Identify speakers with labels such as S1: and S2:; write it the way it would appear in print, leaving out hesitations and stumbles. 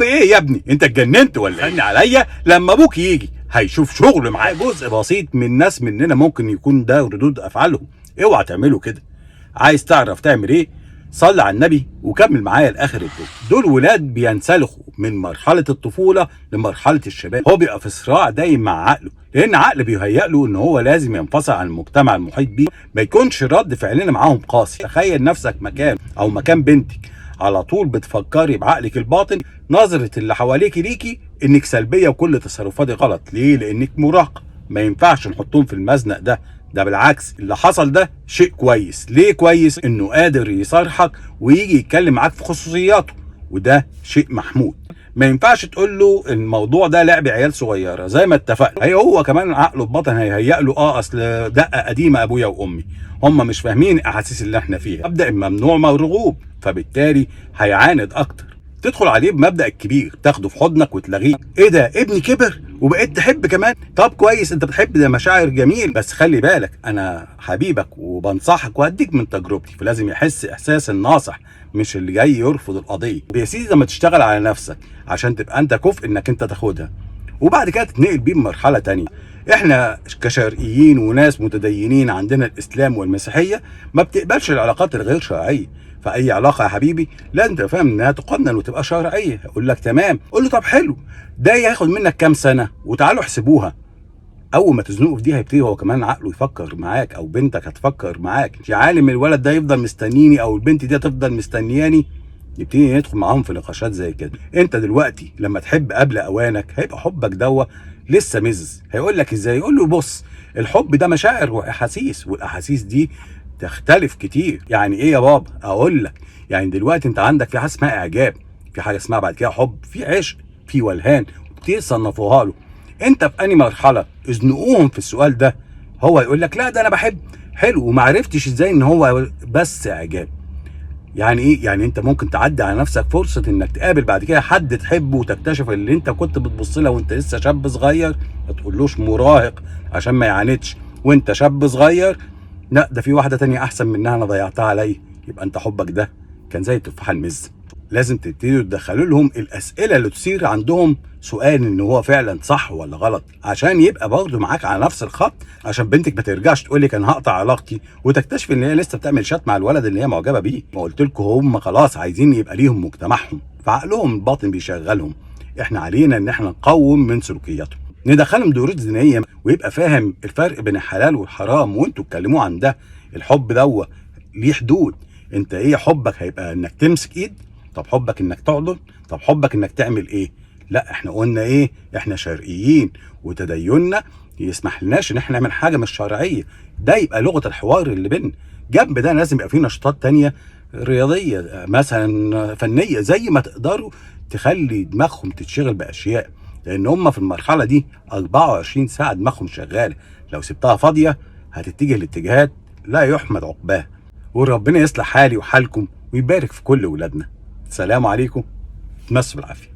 S1: حب ايه يا ابني؟ انت اتجننت ولا ايه؟ عليا لما ابوك يجي هيشوف شغل معاه. جزء بسيط من ناس مننا ممكن يكون ده ردود افعالهم. اوعى تعملوا كده. عايز تعرف تعمل ايه؟ صلي على النبي وكمل معايا لاخر الفيديو. دول ولاد بينسلخوا من مرحله الطفوله لمرحله الشباب. هو بيبقى في صراع دايم مع عقله، لان عقله بيهيأ له ان هو لازم ينفصل عن المجتمع المحيط بيه، ما يكونش رد فعلنا معاهم قاسي. تخيل نفسك مكان او مكان بنتك، على طول بتفكري بعقلك الباطن نظره اللي حواليك ليكي انك سلبيه وكل تصرفاتك غلط. ليه؟ لانك مراهقه. ما ينفعش نحطهم في المزنق ده بالعكس، اللي حصل ده شيء كويس. ليه كويس؟ انه قادر يصارحك ويجي يتكلم معاك في خصوصياته، وده شيء محمود. ما ينفعش تقول له الموضوع ده لعب عيال صغيره زي ما اتفقنا. هو كمان عقله الباطن هيهيأ له اصل دقه قديمه ابويا وامي، هم مش فاهمين الاحاسيس اللي احنا فيها. مبدا ممنوع مرغوب، فبالتالي هيعاند اكتر. تدخل عليه بمبدأ الكبير، تاخده في حضنك وتلاغيه. ايه ده؟ ابني كبر وبقيت تحب كمان؟ طب كويس، انت بتحب، ده مشاعر جميل، بس خلي بالك انا حبيبك وبنصحك وهديك من تجربتي. فلازم يحس احساس الناصح مش اللي جاي يرفض القضيه. يا سيدي لما تشتغل على نفسك عشان تبقى انت كفء انك انت تاخدها، وبعد كده تتنقل بيه بمرحله تانية. احنا كشرقيين وناس متدينين عندنا الاسلام والمسيحيه ما بتقبلش العلاقات الغير شرعيه. فاي علاقه يا حبيبي لازم تبقى فاهم انها تقنن وتبقى شرعيه. يقول لك تمام، قول له طب حلو، ده ياخد منك كام سنه وتعالوا احسبوها. اول ما تزنقوا في دي هيبتدي هو كمان عقله يفكر معاك، او بنتك هتفكر معاك. يا عالم الولد ده يفضل مستنيني او البنت دي تفضل مستنياني. يبتدي ندخل معاهم في نقاشات زي كده. انت دلوقتي لما تحب قبل اوانك هيبقى حبك دوا لسه مز. هيقول لك ازاي؟ يقول له بص، الحب ده مشاعر واحاسيس، والاحاسيس دي تختلف كتير. يعني ايه يا بابا؟ اقول لك، يعني دلوقتي انت عندك في حاجه اسمها اعجاب، في حاجه اسمها بعد كده حب، في عشق، في ولهان، وكتير صنفوها له. انت في انهي مرحله؟ ازنقوهم في السؤال ده. هو يقول لك لا ده انا بحب. حلو، وما عرفتش ازاي ان هو بس اعجاب. يعني ايه؟ يعني انت ممكن تعدي على نفسك فرصه انك تقابل بعد كده حد تحبه وتكتشف اللي انت كنت بتبص له وانت لسه شاب صغير. ما تقولوش مراهق عشان ما يعاندش وانت شاب صغير. لا ده في واحده تانية احسن منها انا ضيعتها عليا. يبقى انت حبك ده كان زي التفاح المز. لازم تبتدوا تدخلوا لهم الاسئله اللي تثير عندهم سؤال ان هو فعلا صح ولا غلط، عشان يبقى برضه معاك على نفس الخط. عشان بنتك ما ترجعش تقول لك انا هقطع علاقتي وتكتشف ان هي لسه بتعمل شات مع الولد اللي هي معجبه بيه. ما قلت لكم هم خلاص عايزين يبقى ليهم مجتمعهم، فعقلهم الباطن بيشغلهم. احنا علينا ان احنا نقوم من سلوكياتهم، ندخلهم دروس دينيه ويبقى فاهم الفرق بين الحلال والحرام. وانتوا اتكلموا عن ده. الحب ده ليه حدود. انت ايه حبك؟ هيبقى انك تمسك ايد؟ طب حبك انك تحضن؟ طب حبك انك تعمل ايه؟ لا احنا قلنا ايه؟ احنا شرقيين وتديننا يسمح لناش ان احنا نعمل حاجه مش شرعيه. ده يبقى لغه الحوار اللي بيننا. جنب ده لازم يبقى فيه نشاطات تانية رياضيه مثلا، فنيه، زي ما تقدروا تخلي دماغهم تتشغل باشياء. لان هم في المرحله دي 24 ساعه دماغهم شغاله. لو سبتها فاضيه هتتجه لاتجاهات لا يحمد عقباها. وربنا يصلح حالي وحالكم ويبارك في كل ولادنا. السلام عليكم، تمسوا بالعافيه.